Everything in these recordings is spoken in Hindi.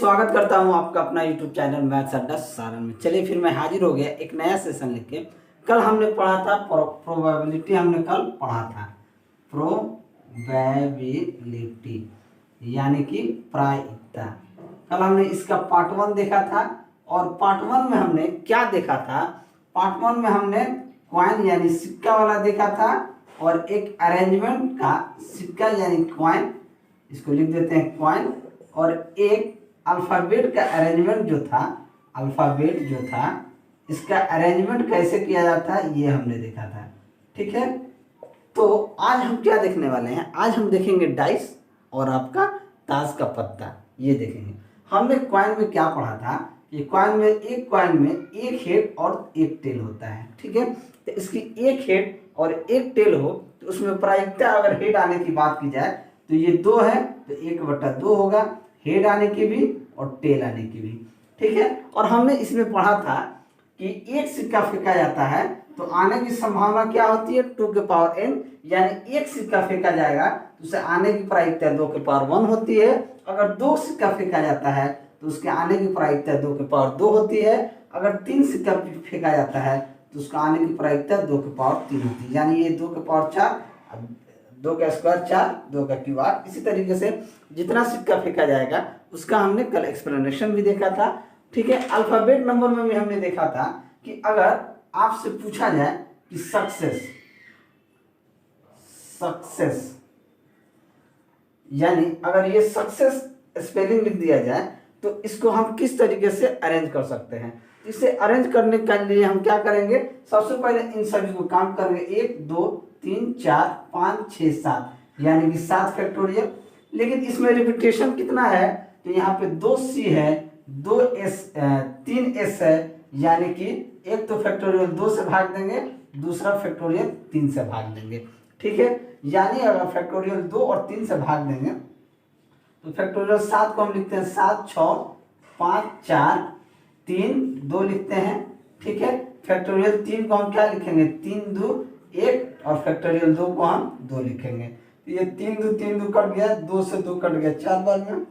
स्वागत करता हूं आपका अपना YouTube चैनल मैथ्स अड्डा सारण में। चलिए फिर मैं हाजिर हो गया एक नया सेशन लेके। कल हमने पढ़ा था प्रोबेबिलिटी, हमने कल पढ़ा था प्रोबेबिलिटी यानी कि प्रायिकता। कल हमने इसका पार्ट 1 देखा था और पार्ट 1 में हमने क्या देखा था? पार्ट 1 में हमने कॉइन यानी सिक्का वाला देखा था और एक अरेंजमेंट का सिक्का यानी कॉइन, इसको लिख देते हैं कॉइन, और एक अल्फ़ाबेट का अरेंजमेंट जो था, अल्फ़ाबेट जो था इसका अरेंजमेंट कैसे किया जाता है ये हमने देखा था। ठीक है, तो आज हम क्या देखने वाले हैं? आज हम देखेंगे डाइस और आपका ताश का पत्ता, ये देखेंगे। हमने कॉइन में क्या पढ़ा था कि कॉइन में एक हेड और एक टेल होता है। ठीक है, तो इसकी एक हेड और एक टेल हो तो उसमें प्रायिकता अगर हेड आने की बात की जाए तो ये 2 है तो 1/2 होगा, हेड आने की भी और टेल आने की भी। ठीक है, और हमने इसमें पढ़ा था कि एक सिक्का फेंका जाता है तो आने की संभावना क्या होती है? 2 के पावर n, यानी एक सिक्का फेंका जाएगा तो उसे आने की प्रायिकता 2 के पावर 1 होती है। अगर 2 सिक्का फेंका जाता है तो उसके आने की प्रायिकता 2 के पावर 2 होती है। अगर 3 सिक्का फेंका जाता है तो उसका आने की प्रायिकता 2 के पावर 3 होती है, यानी ये 2 के पावर 4, 2 का स्क्वायर 4, 2 का क्यूब 8। इसी तरीके से जितना सिक्का फेंका जाएगा उसका हमने कल एक्सप्लेनेशन भी देखा था। ठीक है, अल्फाबेट नंबर में भी हमने देखा था कि अगर आपसे पूछा जाए कि सक्सेस यानी अगर ये सक्सेस स्पेलिंग लिख दिया जाए तो इसको हम किस तरीके से अरेंज कर सकते हैं? इसे अरेंज करने के लिए हम क्या करेंगे? सबसे पहले इन सभी को काम करेंगे, 1 2 3 4 5 6 7, यानी कि 7 फैक्टोरियल। लेकिन इसमें रिपीटेशन कितना है? तो यहाँ पे 2c है, 3s है, यानी कि एक तो फैक्टोरियल 2 से भाग देंगे, दूसरा फैक्टोरियल 3 से भाग देंगे। ठीक है, यानी अगर फैक्टोरियल 2 और 3 से भाग देंगे तो फैक्टोरियल 7 को हम लिखते हैं 7 6 5 4 3 2 लिखते हैं। ठीक है, फैक्टोरियल 3 को हम क्या लिखेंगे? 3 2 1, और फैक्टोरियल 2 को हम 2 लिखेंगे। तो ये 3 2 कट गया, 2 से 2 कट गया 4 बार में,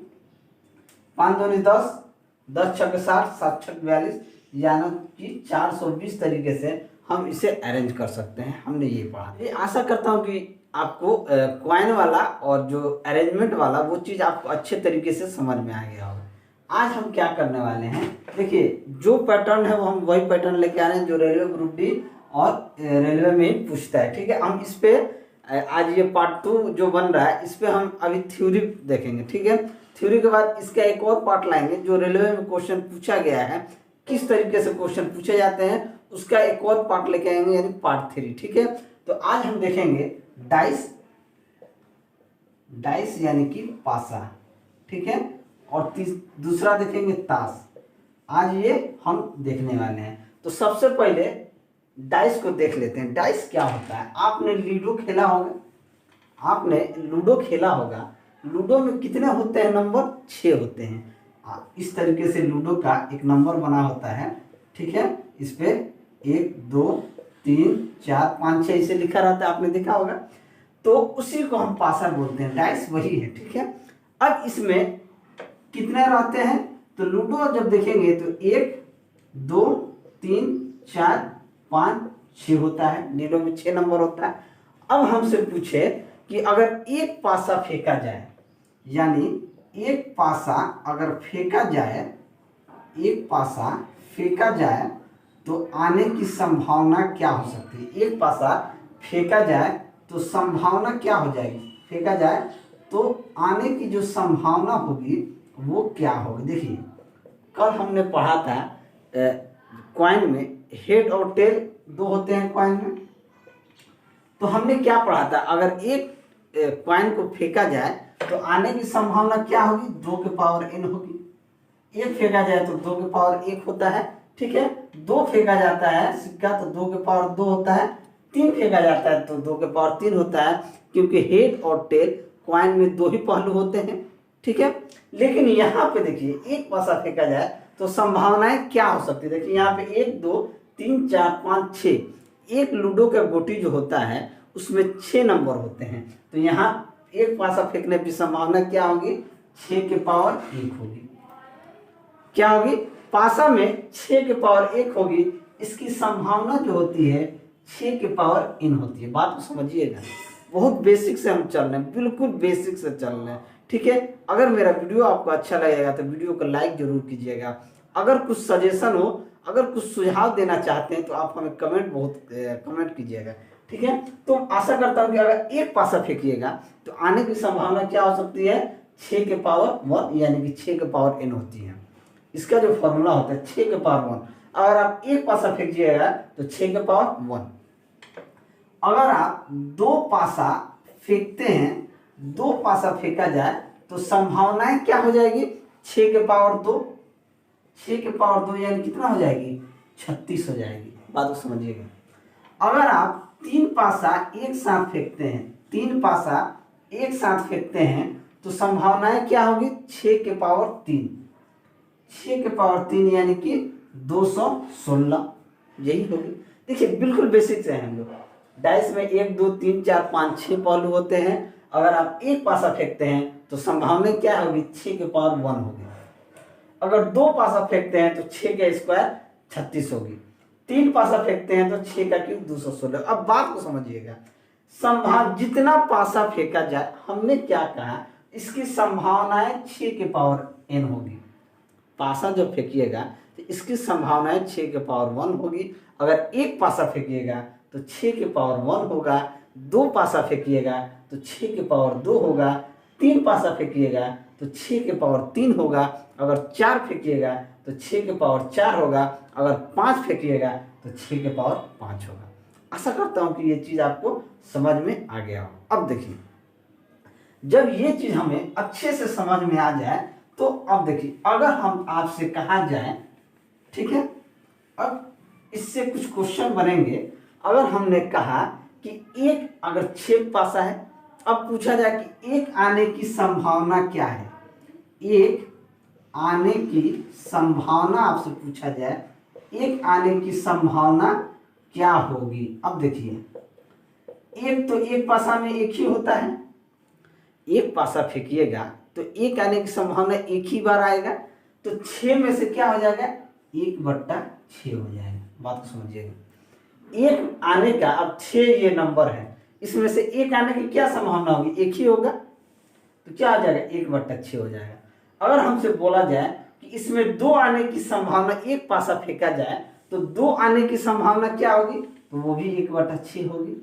5 2 10, 10 6 60, 7 6 42, यानी कि 420 तरीके से हम इसे अरेंज कर सकते हैं। हमने ये पढ़ा। ये आशा करता हूँ कि आपको कॉइन वाला और जो अरेंजमेंट वाला वो चीज़ आपको अच्छे तरीके से समझ में आ गया होगा। आज हम क्या करने वाले हैं, देखिए जो पैटर्न है वो हम वही पैटर्न लेके आ रहे हैं जो रेलवे ग्रुप डी और रेलवे में ही पूछता है। ठीक है, हम इस पे आज ये पार्ट 2 जो बन रहा है इस पे हम अभी थ्योरी देखेंगे। ठीक है, थ्योरी के बाद इसका एक और पार्ट लाएंगे जो रेलवे में क्वेश्चन पूछा गया है, किस तरीके से क्वेश्चन पूछे जाते हैं उसका एक और पार्ट लेके आएंगे, यानी पार्ट 3। ठीक है, तो आज हम देखेंगे डाइस यानी कि पासा। ठीक है, और दूसरा देखेंगे ताश। आज ये हम देखने वाले हैं। तो सबसे पहले डाइस को देख लेते हैं। डाइस क्या होता है? आपने लूडो खेला होगा। लूडो में कितने होते हैं नंबर? 6 होते हैं। इस तरीके से लूडो का एक नंबर बना होता है। ठीक है, इस पे 1 2 3 4 5 6 इसे लिखा रहता है, आपने देखा होगा। तो उसी को हम पासा बोलते हैं, डाइस वही है। ठीक है, अब इसमें कितने रहते हैं? तो लूडो जब देखेंगे तो 1 2 3 4 5 6 होता है। लूडो में 6 नंबर होता है। अब हमसे पूछे कि अगर एक पासा फेंका जाए, यानी एक पासा अगर फेंका जाए तो आने की संभावना क्या हो सकती है? एक पासा फेंका जाए तो संभावना क्या हो जाएगी? फेंका जाए तो आने की जो संभावना होगी वो क्या होगी? देखिए कल हमने पढ़ा था कॉइन में हेड और टेल 2 होते हैं कॉइन में। तो हमने क्या पढ़ा था? अगर एक कॉइन को फेंका जाए तो आने की संभावना क्या होगी? 2 के पावर n होगी। एक फेंका जाए तो 2 के पावर 1 होता है। ठीक है, 2 फेंका जाता है सिक्का तो 2 के पावर 2 होता है। 3 फेंका जाता है तो 2 के पावर 3 होता है, क्योंकि हेड और टेल कॉइन में 2 ही पहलू होते हैं। ठीक है, लेकिन यहाँ पे देखिए एक पासा फेंका जाए तो संभावनाएं क्या हो सकती है? देखिए यहाँ पे 1 2 3 4 5 6, एक लूडो का गोटी जो होता है उसमें 6 नंबर होते हैं। तो यहाँ एक पासा फेंकने की संभावना क्या होगी? 6 के पावर 1 होगी। क्या होगी, पासा में 6 के पावर 1 होगी, इसकी संभावना जो होती है 6 के पावर n होती है। बात को समझिएगा, बहुत बेसिक से हम चल रहे हैं, बिल्कुल बेसिक से चल रहे हैं, ठीक है। अगर मेरा वीडियो आपको अच्छा लगेगा तो वीडियो को लाइक जरूर कीजिएगा। अगर कुछ सजेशन हो, अगर कुछ सुझाव देना चाहते हैं तो आप हमें कमेंट कीजिएगा, ठीक है। तो आशा करता हूँ कि अगर एक पासा फेंकिएगा तो आने की संभावना क्या हो सकती है, 6 के पावर 1 यानी कि 6 के पावर n होती है। इसका जो फॉर्मूला होता है 6 के पावर 1, अगर आप एक पासा फेंकिएगा तो 6 के पावर 1। अगर आप 2 पासा फेंकते हैं, 2 पासा फेंका जाए तो संभावनाएं क्या हो जाएगी, 6 के पावर 2, 6 के पावर 2 यानी कितना हो जाएगी, 36 हो जाएगी। बात को समझिएगा। अगर आप 3 पासा एक साथ फेंकते हैं, 3 पासा एक साथ फेंकते हैं तो संभावनाएं क्या होगी, 6 के पावर 3, 6 के पावर 3 यानी कि 216, यही होगी। देखिए बिल्कुल बेसिक से हम लोग, डाइस में 1 2 3 4 5 6 पहलू होते हैं। अगर आप एक पासा फेंकते हैं तो संभावना क्या होगी, 6 के पावर 1 होगी। अगर 2 पासा फेंकते हैं तो 6 का स्क्वायर 36 होगी। 3 पासा फेंकते हैं तो 6 का क्यूब 216। अब बात को समझिएगा, जितना पासा फेंका जाए, हमने क्या कहा, इसकी संभावनाएं 6 के पावर n होगी। पासा जब फेंकिएगा तो इसकी संभावनाएं 6 के पावर 1 होगी। अगर एक पासा फेंकिएगा तो 6 के पावर 1 होगा, 2 पासा फेंकिएगा तो 6 के पावर 2 होगा, 3 पासा फेंकिएगा तो 6 के पावर 3 होगा, अगर 4 फेंकिएगा तो 6 के पावर 4 होगा, अगर 5 फेंकिएगा तो 6 के पावर 5 होगा। आशा करता हूं कि ये चीज आपको समझ में आ गया हो। अब देखिए, जब ये चीज हमें अच्छे से समझ में आ जाए तो अब देखिए, अगर हम आपसे कहा जाए, ठीक है, अब इससे कुछ क्वेश्चन बनेंगे। अगर हमने कहा कि एक, अगर 6 पासा है, अब पूछा जाए कि एक आने की संभावना क्या है, एक आने की संभावना आपसे पूछा जाए, एक आने की संभावना क्या होगी। अब देखिए, एक तो एक पासा में एक ही होता है, एक पासा फेंकिएगा तो एक आने की संभावना एक ही बार आएगा, तो 6 में से क्या हो जाएगा, 1/6 हो जाएगा। बात को समझिएगा, एक आने का, अब 6 ये नंबर है, इसमें से एक आने की क्या संभावना होगी, एक ही होगा, तो क्या हो जाएगा, 1/6 हो जाएगा। अगर हमसे बोला जाए कि इसमें 2 आने की संभावना, एक पासा फेंका जाए तो 2 आने की संभावना क्या होगी, तो वो भी 1/6 होगी।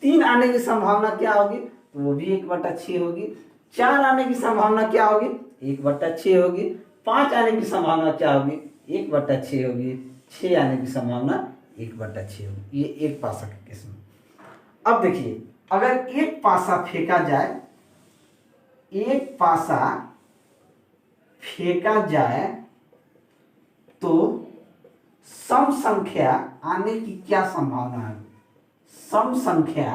3 आने की संभावना क्या होगी, तो वो भी 1/6 होगी। 4 आने की संभावना क्या होगी, 1/6 होगी। 5 आने की संभावना क्या होगी, 1/6 होगी। 6 आने की संभावना 1/6 होगी। ये एक पासा के केस में। अब देखिए, अगर एक पासा फेंका जाए, एक पासा फेंका जाए तो सम संख्या आने की क्या संभावना है, सम संख्या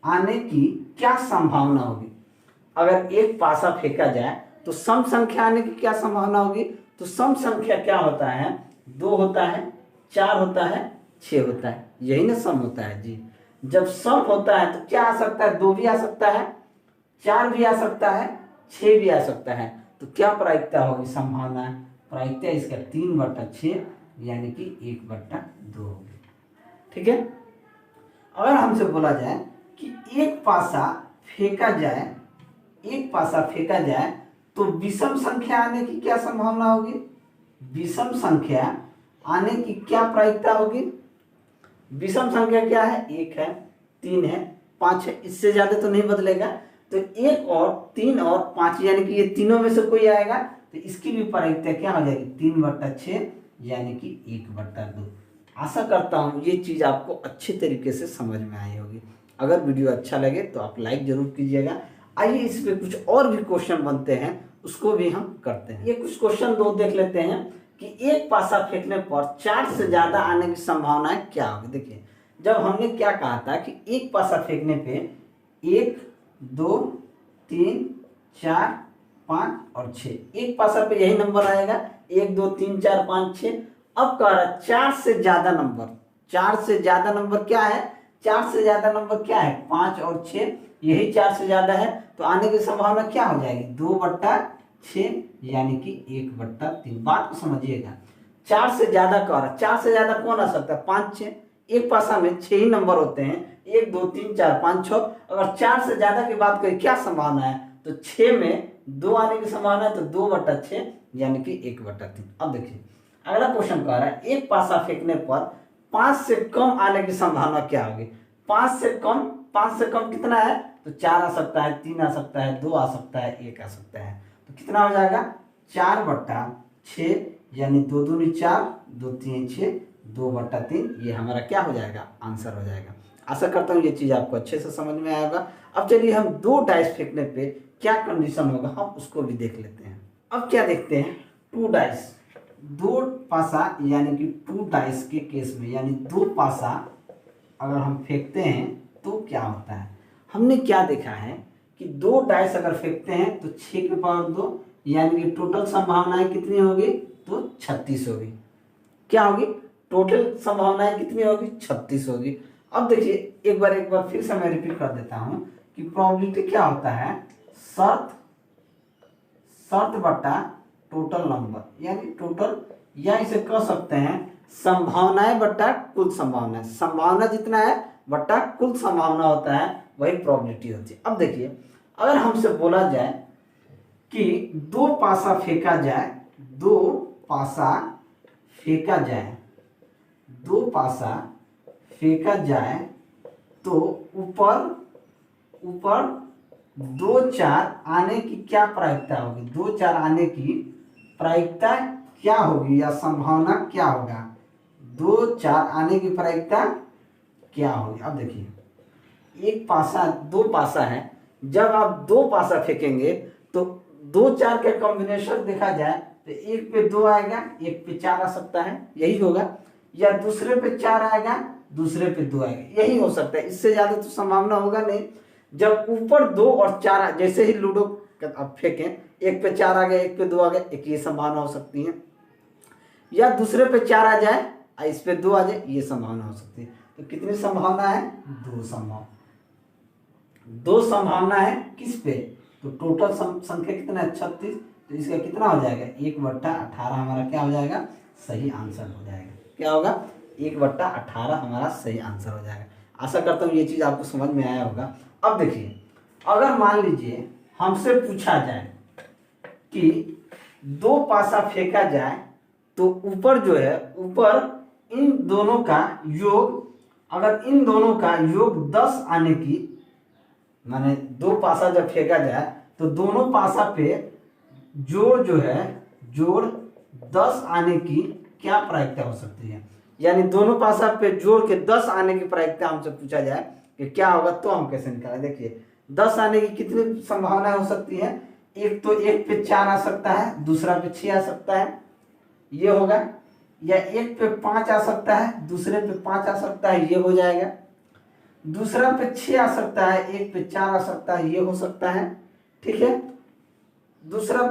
आने की क्या संभावना होगी। अगर एक पासा फेंका जाए तो सम संख्या आने की क्या संभावना होगी, तो सम संख्या क्या होता है, 2 होता है, 4 होता है, 6 होता है, यही ना सम होता है जी। जब सम होता है तो क्या आ सकता है, 2 भी आ सकता है, 4 भी आ सकता है, 6 भी आ सकता है, तो क्या प्रायिकता होगी, संभावना, प्रायिकता इसका 3/6 यानी कि 1/2 होगी, ठीक है। अगर हमसे बोला जाए कि एक पासा फेंका जाए, एक पासा फेंका जाए तो विषम संख्या आने की क्या संभावना होगी, विषम संख्या आने की क्या प्रायिकता होगी। विषम संख्या क्या है, 1 है, 3 है, 5 है, इससे ज्यादा तो नहीं बदलेगा, तो 1 और 3 और 5 यानी कि ये तीनों में से कोई आएगा, तो इसकी भी प्रायिकता क्या हो जाएगी, 3/6 यानी कि 1/2। आशा करता हूँ ये चीज़ आपको अच्छे तरीके से समझ में आई होगी। अगर वीडियो अच्छा लगे तो आप लाइक जरूर कीजिएगा। आइए इस पे कुछ और भी क्वेश्चन बनते हैं, उसको भी हम करते हैं। ये कुछ क्वेश्चन 2 देख लेते हैं कि एक पासा फेंकने पर 4 से ज्यादा आने की संभावनाएं क्या होगी। देखिए, जब हमने क्या कहा था कि एक पासा फेंकने पे 1 2 3 4 5 और 6, एक पासा पे यही नंबर आएगा, 1 2 3 4 5 6। अब कह रहा 4 से ज्यादा नंबर, 4 से ज्यादा नंबर क्या है, 4 से ज्यादा नंबर क्या है, 5 और 6, यही 4 से ज्यादा है, तो आने की संभावना क्या हो जाएगी, 2/4 6 यानी कि 1/3। बात को समझिएगा, 4 से ज्यादा का हो रहा है, 4 से ज्यादा कौन आ सकता है, 5 6, एक पासा में 6 ही नंबर होते हैं, 1 2 3 4 5 6। अगर 4 से ज्यादा की बात करें क्या संभावना है, तो 6 में 2 आने की संभावना है, तो 2/6 यानी कि 1/3। अब देखिए अगला क्वेश्चन कह रहा है एक पासा फेंकने पर 5 से कम आने की संभावना क्या होगी। 5 से कम कितना है, तो 4 आ सकता है, 3 आ सकता है, 2 आ सकता है, 1 आ सकता है। तो कितना हो जाएगा, 4/6 यानी 2 दूनी 4, 2 3 6, 2/3। ये हमारा क्या हो जाएगा, आंसर हो जाएगा। आशा करता हूँ ये चीज आपको अच्छे से समझ में आएगा। अब चलिए हम 2 डाइस फेंकने पे क्या कंडीशन होगा हम उसको भी देख लेते हैं। अब क्या देखते हैं, 2 डाइस, 2 पासा यानी कि 2 डाइस के केस में, यानी 2 पासा अगर हम फेंकते हैं तो क्या होता है। हमने क्या देखा है कि 2 डाइस अगर फेंकते हैं तो 6 की पावर 2 यानी कि टोटल संभावनाएं कितनी होगी, तो 36 होगी। क्या होगी, टोटल संभावनाएं कितनी होगी, 36 होगी। अब देखिए एक बार फिर से मैं रिपीट कर देता हूं कि प्रोबेबिलिटी क्या होता है, शर्त बटा टोटल नंबर, यानी टोटल, या इसे कह सकते हैं संभावनाएं बटा कुल संभावना। संभावना जितना है बटा कुल संभावना होता है, वही प्रोबेबिलिटी होती है। अब देखिए अगर हमसे बोला जाए कि 2 पासा फेंका जाए, 2 पासा फेंका जाए, 2 पासा फेंका जाए तो ऊपर 2 4 आने की क्या प्रायिकता होगी, 2 4 आने की प्रायिकता क्या होगी या संभावना क्या होगा, 2 4 आने की प्रायिकता क्या होगी। अब देखिए एक पासा, 2 पासा है, जब आप 2 पासा फेंकेंगे तो 2 4 के कॉम्बिनेशन देखा जाए तो एक पे 2 आएगा, एक पे 4 आ सकता है, यही होगा, या दूसरे पे 4 आएगा, दूसरे पे 2 आएगा, यही हो सकता है। इससे ज्यादा तो संभावना होगा नहीं। जब ऊपर 2 और 4 जैसे ही लूडो आप फेंकें, एक पे 4 आ गया, एक पे 2 आ गया, एक ये संभावना हो सकती है, या दूसरे पे 4 आ जाए और इस पे 2 आ जाए, ये संभावना हो सकती है। तो कितनी संभावना है, 2 संभावना है किस पे, तो टोटल संख्या कितना है, 36। तो इसका कितना हो जाएगा, 1/18 हमारा क्या हो जाएगा, सही आंसर हो जाएगा। क्या होगा, 1/18 हमारा सही आंसर हो जाएगा। आशा करता हूँ ये चीज आपको समझ में आया होगा। अब देखिए अगर मान लीजिए हमसे पूछा जाए कि 2 पासा फेंका जाए तो ऊपर जो है, ऊपर इन दोनों का योग, अगर इन दोनों का योग 10 आने की, माने 2 पासा जब फेंका जाए तो दोनों पासा पे जोड़ जो है, जोड़ 10 आने की क्या प्रायिकता हो सकती है, यानी दोनों पासा पे जोड़ के 10 आने की प्रायिकता हमसे पूछा जाए कि क्या होगा, तो हम कैसे निकालें। देखिए 10 आने की कितनी संभावना हो सकती है, एक तो एक पे 4 आ सकता है, दूसरा पे 6 आ सकता है, ये होगा, या एक पे 5 आ सकता है, दूसरे पे 5 आ सकता है, ये हो जाएगा, दूसरा पे 6 आ सकता है, एक पे 4 आ सकता है, ये हो सकता है, ठीक है, दूसरा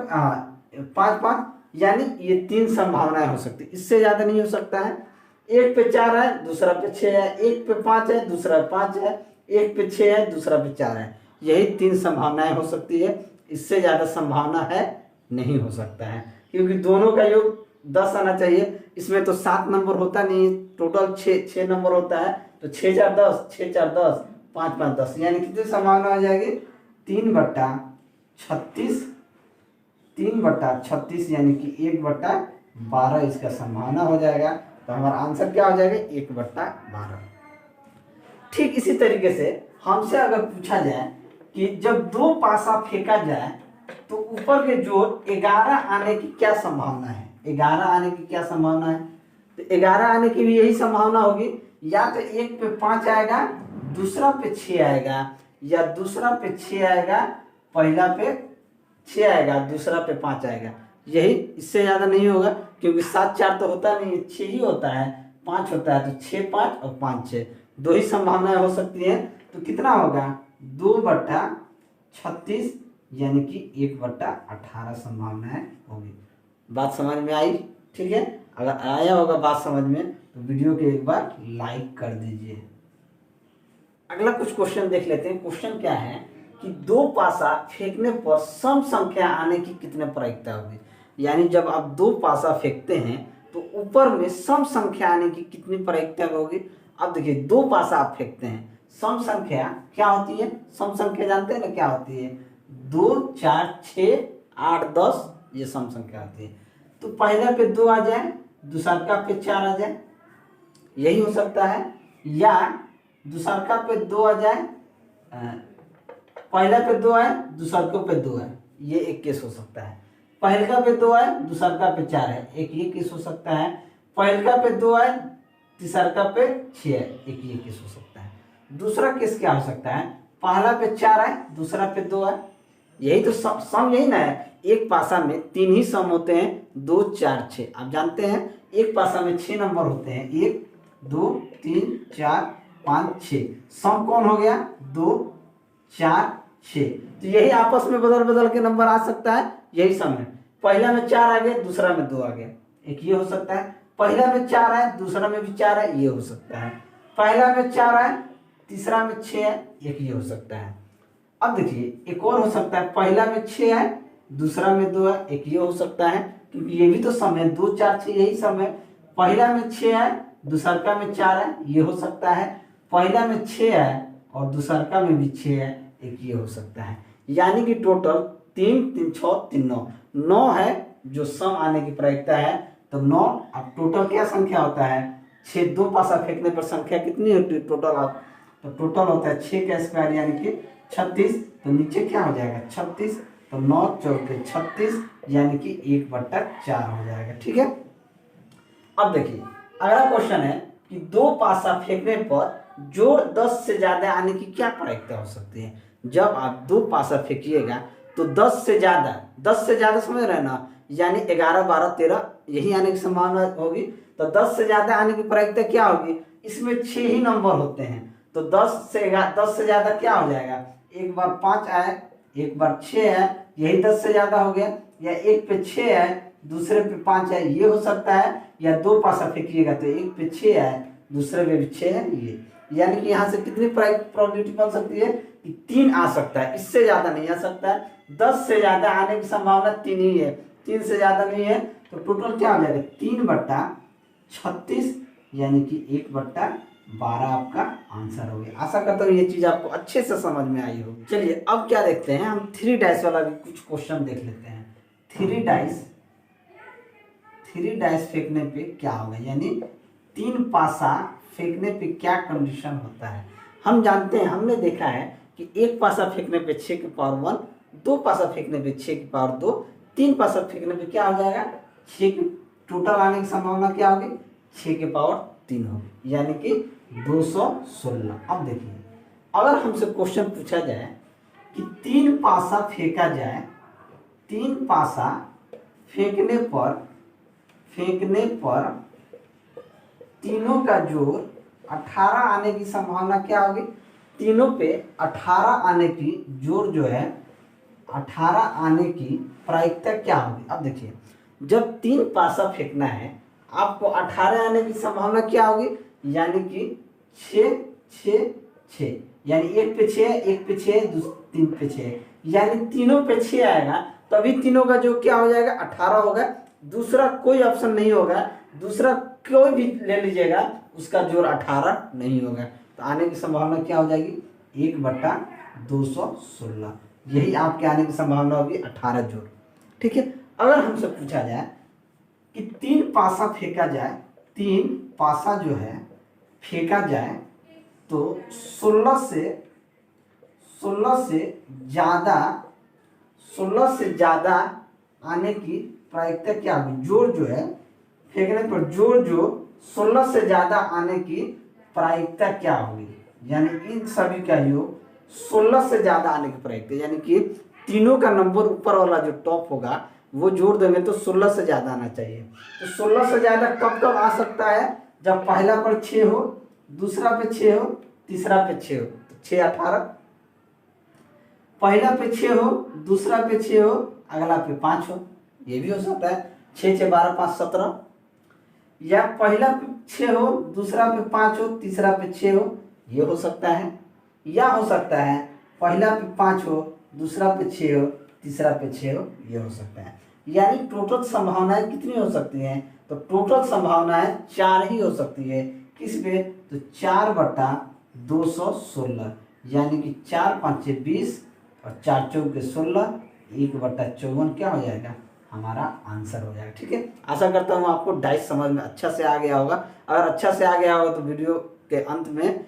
5 5, यानी ये 3 संभावनाएं हो सकती है, इससे ज्यादा नहीं हो सकता है। एक पे 4 है, दूसरा पे 6 है, एक पे 5 है, दूसरा पे 5 है, एक पे 6 है, दूसरा पे 4 है, यही 3 संभावनाएं हो सकती है, इससे ज्यादा संभावना है नहीं हो सकता है, क्योंकि दोनों का योग 10 आना चाहिए। इसमें तो 7 नंबर होता नहीं, टोटल 6 नंबर होता है, तो 6 4 10, 6 4 10, 5 5 10, यानी कितनी संभावना हो जाएगी, 3/36, 3/36 यानी कि 1/12 इसका संभावना हो जाएगा। तो हमारा आंसर क्या हो जाएगा, 1/12। ठीक इसी तरीके से हमसे अगर पूछा जाए कि जब 2 पासा फेंका जाए तो ऊपर के जोड़ 11 आने की क्या संभावना है, 11 आने की क्या संभावना है, तो 11 आने की भी यही संभावना होगी, या तो एक पे 5 आएगा, दूसरा पे 6 आएगा, या दूसरा पे 6 आएगा, पहला पे 6 आएगा, दूसरा पे 5 आएगा, यही, इससे ज्यादा नहीं होगा, क्योंकि 7 4 तो होता नहीं, 6 ही होता है, 5 होता है, तो 6 5 और 5 6, 2 ही संभावनाएं हो सकती है। तो कितना होगा, 2/36 यानी कि 1/18 संभावनाएं होगी। बात समझ में आई, ठीक है, अगर आया होगा बात समझ में तो वीडियो को एक बार लाइक कर दीजिए। अगला कुछ क्वेश्चन देख लेते हैं। क्वेश्चन क्या है कि कि दो पासा फेंकने पर सम संख्या आने की कितने प्रायिकता होगी। यानी जब आप दो पासा फेंकते हैं तो ऊपर में सम संख्या आने की कितनी प्रायिकता होगी। अब देखिए दो पासा आप फेंकते हैं, सम संख्या क्या होती है, सम संख्या जानते हैं ना क्या होती है, 2 4 6 8 10 ये सम संख्या होती है। तो पहले पे 2 आ जाए, दूसरका पे 4 आ जाए, यही हो सकता है। या दूसरका पे 2 आ जाए, पहला पे 2 आए, दूसरका पे 2 आए, ये एक केस हो सकता है। पहलका पे 2 आए, दूसरका पे 4 है, एक ये केस हो सकता है। पहलका पे 2 आए, तीसरका पे 6 है, एक ये केस हो सकता है। दूसरा केस क्या हो सकता है, पहला पे 4 आए, दूसरा पे 2 आए, यही तो सम यही ना है। एक पासा में 3 ही सम होते हैं, 2 4 6। आप जानते हैं एक पासा में 6 नंबर होते हैं, 1 2 3 4 5 6। सम कौन हो गया, 2 4 6। तो यही आपस में बदल बदल के नंबर आ सकता है, यही सम है। पहला में 4 आ गया, दूसरा में 2 आ गया, एक ये हो सकता है। पहला में 4 आए, दूसरा में भी 4 है, ये हो सकता है। पहला में 4 आए, तीसरा में 6 है, एक ये हो सकता है। अब देखिए एक और हो सकता है, पहला में 6 है, दूसरा में 2 है, एक ये हो सकता है, क्योंकि ये भी तो सम है, 2 4 6 यही सम है। पहला में 6 है, दूसरका में 4 है, ये हो सकता है। पहला में 6 है और दूसरका में भी 6 है, एक ये हो सकता है। यानी कि टोटल 3 3 6 3 9 9 है जो सम आने की प्रायिकता है। तो 9। अब टोटल क्या संख्या होता है, 6 दो पासा फेंकने पर संख्या कितनी होती है टोटल, आप तो टोटल होता है 6 का स्क्वायर यानी कि 36। तो नीचे क्या हो जाएगा 36, तो 9 चौके 36 यानी कि 1/4 हो जाएगा। ठीक है। अब देखिए अगला क्वेश्चन है कि दो पासा फेंकने पर जोड़ 10 से ज्यादा आने की क्या प्रायिकता हो सकती है। जब आप दो पासा फेंकिएगा तो 10 से ज्यादा समझ रहे हैं ना, यानी 11 12 13 यही आने की संभावना होगी। तो 10 से ज्यादा आने की प्रायिकता क्या होगी, इसमें 6 ही नंबर होते हैं। तो 10 से ज्यादा क्या हो जाएगा, एक बार 5 आए, एक बार 6 है, यही 10 से ज्यादा हो गया। या एक पे 6 है, दूसरे पे 5 है, ये हो सकता है। या दो पासा फेंकिएगा तो एक पे 6 है, दूसरे पे भी 6 है, ये यानी कि यहाँ से कितनी प्रोबेबिलिटी बन सकती है कि 3 आ सकता है, इससे ज्यादा नहीं आ सकता है। 10 से ज्यादा आने की संभावना 3 ही है, 3 से ज्यादा नहीं है। तो टोटल क्या हो जाएगा 3/36 यानी कि 1/12 आपका आंसर हो गया। आशा करता हूँ ये चीज आपको अच्छे से समझ में आई होगी। चलिए अब क्या देखते हैं, हम 3 डाइस वाला भी कुछ क्वेश्चन देख लेते हैं। 3 डाइस फेंकने पे क्या होगा, यानी 3 पासा फेंकने पे क्या कंडीशन होता है। हम जानते हैं, हमने देखा है कि एक पासा फेंकने पे 6 की पावर 1, दो पासा फेंकने पे 6 की पावर 2, 3 पासा फेंकने पे क्या हो जाएगा 6 की टोटल आने की संभावना क्या होगी 6 की पावर 3 होगी, यानी कि 216। अब देखिए अगर हमसे क्वेश्चन पूछा जाए कि 3 पासा फेंका जाए, 3 पासा फेंकने पर तीनों का जोड़ 18 आने की संभावना क्या होगी। तीनों पे 18 आने की जोड़ जो है 18 आने की प्रायिकता क्या होगी। अब देखिए जब 3 पासा फेंकना है आपको 18 आने की संभावना क्या होगी, यानी कि 6 6 6, यानी एक पे 6 एक पे 6 3 पे 6, यानी तीनों पे 6 आएगा, तभी तीनों का जो क्या हो जाएगा 18 होगा। दूसरा कोई ऑप्शन नहीं होगा, दूसरा कोई भी ले लीजिएगा उसका जोड़ 18 नहीं होगा। तो आने की संभावना क्या हो जाएगी 1/216, यही आपके आने की संभावना होगी 18 जोड़। ठीक है। अगर हमसे पूछा जाए कि 3 पासा फेंका जाए, 3 पासा जो है फेंका जाए तो 16 से ज्यादा आने की प्रायिकता क्या होगी। जोड़ जो है फेंकने पर जोड़ जो 16 से ज्यादा आने की प्रायिकता क्या होगी, यानी इन सभी का योग 16 से ज्यादा आने की प्रायिकता, यानी कि तीनों का नंबर ऊपर वाला जो टॉप होगा वो जोड़ देंगे तो 16 से ज्यादा आना चाहिए। तो 16 से ज्यादा कब कब आ सकता है, जब पहला पर 6 हो, दूसरा पे 6 हो, तीसरा पे 6 हो। तो 6 18, पहला पे 6 हो, दूसरा पे 6 हो, अगला पे 5 हो, ये भी हो सकता है। 6 6 12 5 17, या पहला पे 6 हो, दूसरा पे 5 हो, तीसरा पे 6 हो, ये हो सकता है। या हो सकता है पहला पे 5 हो, दूसरा पे 6 हो, तीसरा पे 6 हो, ये हो सकता है। यानी टोटल संभावनाएं कितनी हो सकती हैं? तो टोटल संभावनाएं 4 ही हो सकती है। किस पे? तो 4/216, यानी कि 4 5 20 और 4 चौके 16, 1/54 क्या हो जाएगा? हमारा आंसर हो जाएगा। ठीक है, आशा करता हूँ आपको डाइस समझ में अच्छा से आ गया होगा। अगर अच्छा से आ गया होगा तो वीडियो के अंत में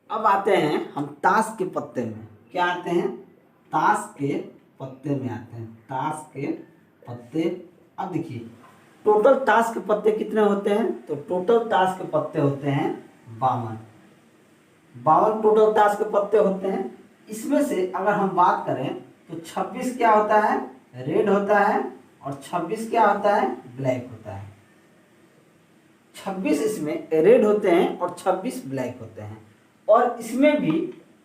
अब आते हैं हम ताश के पत्ते में। क्या आते हैं? ताश के पत्ते में आते हैं। ताश के पत्ते। अब देखिए टोटल ताश के पत्ते कितने होते हैं? तो टोटल ताश के पत्ते होते हैं 52 टोटल ताश के पत्ते होते हैं। इसमें से अगर हम बात करें तो 26 क्या होता है? रेड होता है, और 26 क्या होता है? ब्लैक होता है। 26 इसमें रेड होते हैं और 26 ब्लैक होते हैं। और इसमें भी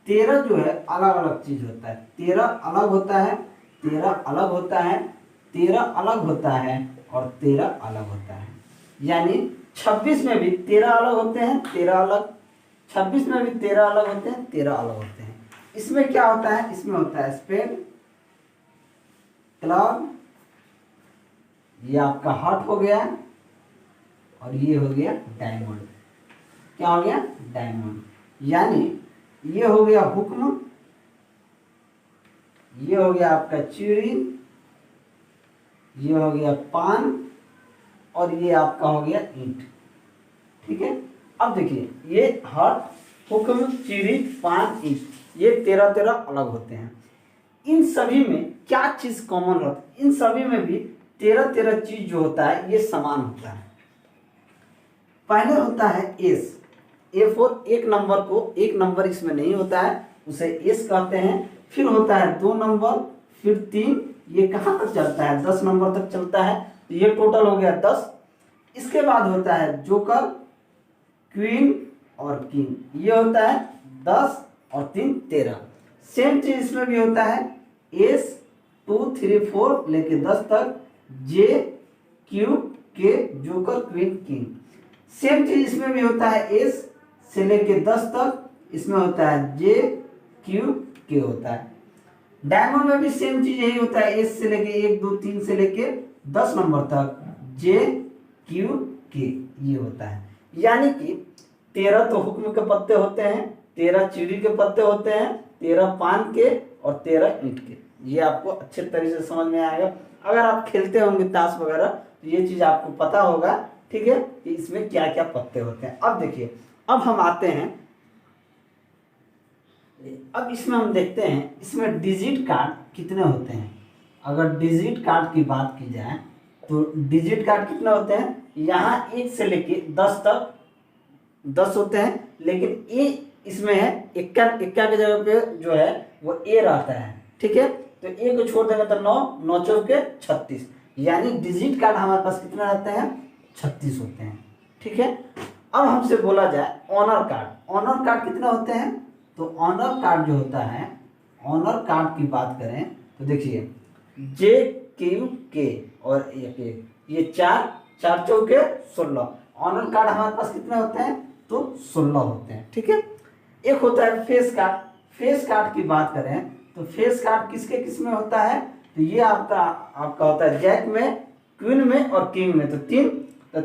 13 जो है अलग अलग चीज होता है। 13 अलग होता है, 13 अलग होता है, 13 अलग होता है, और 13 अलग होता है। यानी 26 में भी 13 अलग होते हैं, 13 अलग, 26 में भी 13 अलग होते हैं, 13 अलग होते हैं। इसमें क्या होता है? इसमें होता है स्पेड, क्लब, ये आपका हार्ट हो गया, और ये हो गया डायमंड। क्या हो गया? डायमंड। यानी ये हो गया हुक्म, ये हो गया आपका चूड़ी, ये हो गया पान, और ये आपका हो गया ईंट। ठीक है, अब देखिए ये हार्ट, हुक्म, चूड़ी, पान, ईंट, ये 13 अलग होते हैं। इन सभी में क्या चीज कॉमन रहता है? इन सभी में भी 13 चीज जो होता है ये समान होता है। पहले होता है एस, A4, एक नंबर को, एक नंबर इसमें नहीं होता है, उसे एस कहते हैं। फिर होता है 2 नंबर, फिर 3, ये कहाँ तक चलता है? 10 नंबर तक चलता है। तो ये टोटल हो गया 10। इसके बाद होता है जोकर, क्वीन और किंग, ये होता है 10 और 3 13। सेम चीज इसमें भी होता है एस 2 3 4 लेके 10 तक, जे क्यू के, जोकर, क्वीन, किंग। सेम चीज इसमें भी होता है एस से लेके 10 तक, इसमें होता है जे क्यू के होता है। डायमंड में भी सेम चीज यही होता है, एस से लेके 1 2 3 से लेके 10 नंबर तक, जे क्यू के, ये होता है। यानी कि 13 तो हुक्म के पत्ते होते हैं, 13 चीड़ी के पत्ते होते हैं, 13 पान के, और 13 ईंट के। ये आपको अच्छे तरीके से समझ में आएगा। अगर आप खेलते होंगे ताश वगैरह तो ये चीज आपको पता होगा। ठीक है, कि इसमें क्या क्या पत्ते होते हैं। अब देखिए, अब हम आते हैं, अब इसमें हम देखते हैं इसमें डिजिट कार्ड कितने होते हैं। अगर डिजिट कार्ड की बात की जाए तो डिजिट कार्ड कितने होते हैं? यहाँ 1 से लेके 10 तक 10 होते हैं, लेकिन ए इसमें है, इक्का के जगह पे जो है वो ए रहता है। ठीक है, तो ए को छोड़ देंगे तो 9 9 चौके 36, यानी डिजिट कार्ड हमारे पास कितने रहते हैं? 36 होते हैं। ठीक है, अब हमसे बोला जाए ऑनर कार्ड। ऑनर कार्ड कितने होते हैं? तो ऑनर कार्ड जो होता है, ऑनर कार्ड की बात करें तो देखिए जे क्यू के और ये 4 4 चौके 16। ऑनर कार्ड हमारे पास कितने होते हैं? तो 16 होते हैं। ठीक है, एक होता है फेस कार्ड। फेस कार्ड की बात करें तो फेस कार्ड किसके किस में होता है? तो ये आपका होता है जैक में, क्वीन में और किंग में। तो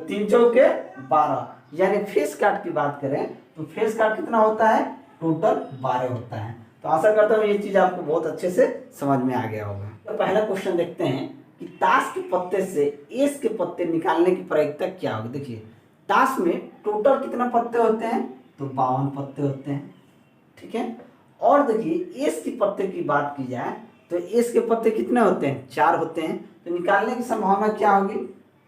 3 चौके 12, यानी फेस कार्ड की बात करें तो फेस कार्ड कितना होता है? टोटल 12 होता है। तो आशा करता हूँ ये चीज आपको बहुत अच्छे से समझ में आ गया होगा। तो पहला क्वेश्चन देखते हैं कि ताश के पत्ते से एस के पत्ते निकालने की प्रायिकता क्या होगी। देखिए ताश में टोटल कितना पत्ते होते हैं? तो 52 पत्ते होते हैं। ठीक है, और देखिए एस के पत्ते की बात की जाए तो एस के पत्ते कितने होते हैं? 4 होते हैं। तो निकालने की संभावना क्या होगी?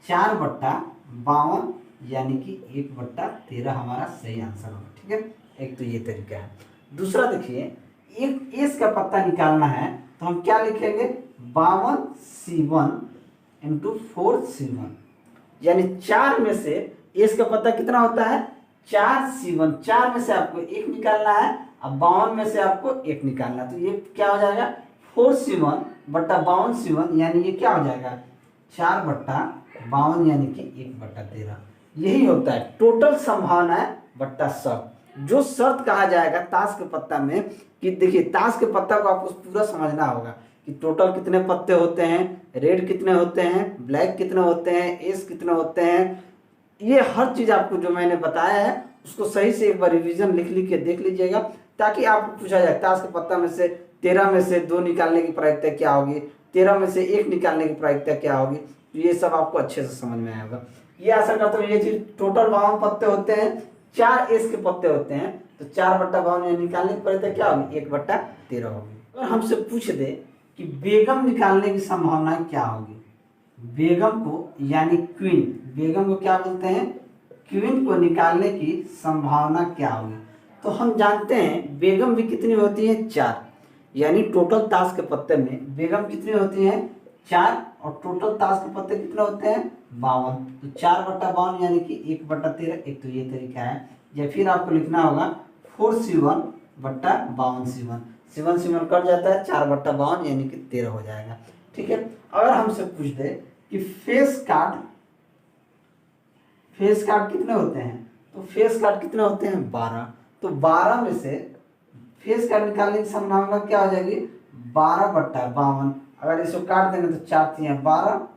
4/52, यानी कि 1/13 हमारा सही आंसर होगा। ठीक है, एक तो ये तरीका है। दूसरा देखिए, एक एस का पत्ता निकालना है तो हम क्या लिखेंगे? 52C1 × 4C1, यानी 4 में से एस का पत्ता कितना होता है? 4C1। 4 में से आपको 1 निकालना है, अब 52 में से आपको 1 निकालना है। तो ये क्या हो जाएगा? 4C1/52C1, यानी ये क्या हो जाएगा? 4/52, यानी कि 1/13। यही होता है टोटल संभावना बट्टा सब। जो शर्त कहा जाएगा ताश के पत्ता में कि देखिए ताश के पत्ता को आपको पूरा समझना होगा कि टोटल कितने पत्ते होते हैं, रेड कितने होते हैं, ब्लैक कितने होते हैं, एस कितने होते हैं, ये हर चीज आपको जो मैंने बताया है उसको सही से एक बार रिवीजन लिख के देख लीजिएगा, ताकि आपको पूछा जाए ताश के पत्ता में से 13 में से 2 निकालने की प्रायिकता क्या होगी, 13 में से 1 निकालने की प्रायिकता क्या होगी। तो ये सब आपको अच्छे से समझ में आएगा। ये आशा करता हूँ ये चीज। टोटल 52 पत्ते होते हैं, 4 एस के पत्ते होते हैं, तो 4/52 निकालने की प्रायिकता क्या होगी, 1/13 होगी। अगर हमसे पूछ दे कि बेगम निकालने की संभावना क्या होगी, बेगम को यानी क्वीन, बेगम को क्या बोलते हैं, क्वीन को निकालने की संभावना क्या होगी, तो हम जानते हैं बेगम भी कितनी होती है, 4, यानी टोटल ताश के पत्ते में बेगम कितनी होती है, 4, और टोटल ताश के पत्ते कितने होते हैं, 52। तो 4/52 यानी कि 1/13। एक तो ये तरीका है, या फिर आपको लिखना होगा 4C1/52C1, 7 कट जाता है, 4/52 यानी कि 13 हो जाएगा। ठीक है। अगर हमसे पूछ दे कि फेस कार्ड कितने होते हैं, तो फेस कार्ड कितने होते हैं, 12। तो 12 में से फेस कार्ड निकालने की संभावना क्या हो जाएगी, 12/52। अगर इसको काट देंगे तो 4×3=12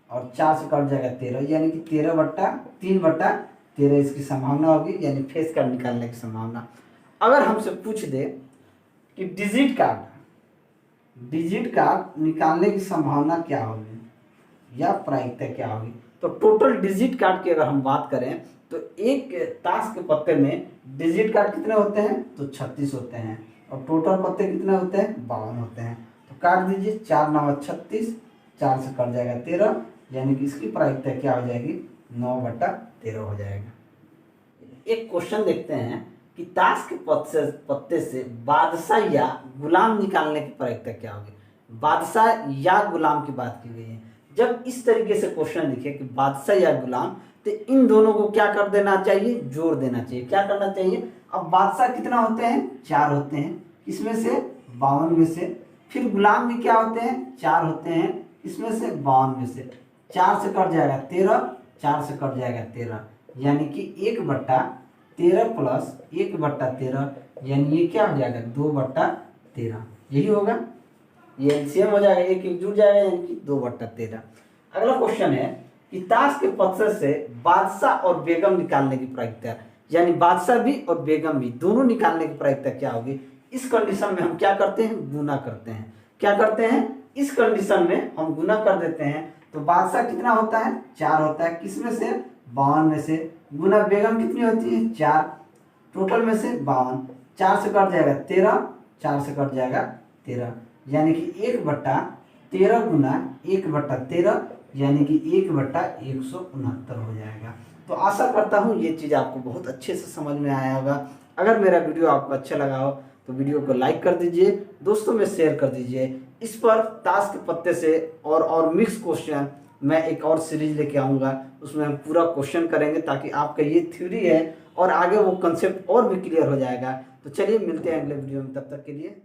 और 4 से कट जाएगा 13, यानी कि 3/13 इसकी संभावना होगी, यानी फेस कार्ड निकालने की संभावना। अगर हमसे पूछ दे कि डिजिट कार्ड निकालने की संभावना क्या होगी या प्रायिकता क्या होगी, तो टोटल डिजिट कार्ड की अगर हम बात करें तो एक ताश के पत्ते में डिजिट कार्ड कितने होते हैं, तो 36 होते हैं, और टोटल पत्ते कितने होते हैं, 52 होते हैं। तो काट दीजिए, 4×9=36, 4 से कट जाएगा 13, यानी कि इसकी प्रायिकता क्या हो जाएगी, 9/13 हो जाएगा। एक क्वेश्चन देखते हैं कि ताश के पत्ते से बादशाह या गुलाम निकालने की प्रायिकता क्या होगी। बादशाह या गुलाम की बात की गई है। जब इस तरीके से क्वेश्चन लिखे कि बादशाह या गुलाम, तो इन दोनों को क्या कर देना चाहिए, जोड़ देना चाहिए। क्या करना चाहिए, अब बादशाह कितना होते हैं, 4 होते हैं, इसमें से 52 में से, फिर गुलाम भी क्या होते हैं, 4 होते हैं, इसमें से 52 में से 4 से कट जाएगा 13, 4 से कट जाएगा 13, यानी कि 1/13 प्लस 1/13, यानी ये क्या हो जाएगा, 2/13, यही होगा। ये एलसीएम हो जाएगा, एक जुड़ जाएगा, यानी कि 2/13। अगला क्वेश्चन है कि ताश के पत्ते से बादशाह और बेगम निकालने की प्रायिकता, यानी बादशाह भी और बेगम भी दोनों निकालने की प्रायिकता क्या होगी। इस कंडीशन में हम क्या करते हैं, गुना करते हैं। क्या करते हैं, इस कंडीशन में हम गुना कर देते हैं। तो बादशाह कितना होता है, 4 होता है, किसमें से, 52 में से, गुना बेगम कितनी होती है, 4, टोटल में से 52, 4 से कट जाएगा 13, 4 से कट जाएगा 13, यानी कि 1/13 गुना 1/13, यानी कि 1/169 हो जाएगा। तो आशा करता हूँ ये चीज़ आपको बहुत अच्छे से समझ में आया होगा। अगर मेरा वीडियो आपको अच्छा लगा हो तो वीडियो को लाइक कर दीजिए, दोस्तों में शेयर कर दीजिए। इस पर ताश के पत्ते से और मिक्स क्वेश्चन मैं एक और सीरीज लेके आऊँगा, उसमें हम पूरा क्वेश्चन करेंगे, ताकि आपका ये थ्योरी है और आगे वो कंसेप्ट और भी क्लियर हो जाएगा। तो चलिए मिलते हैं अगले वीडियो में, तब तक के लिए।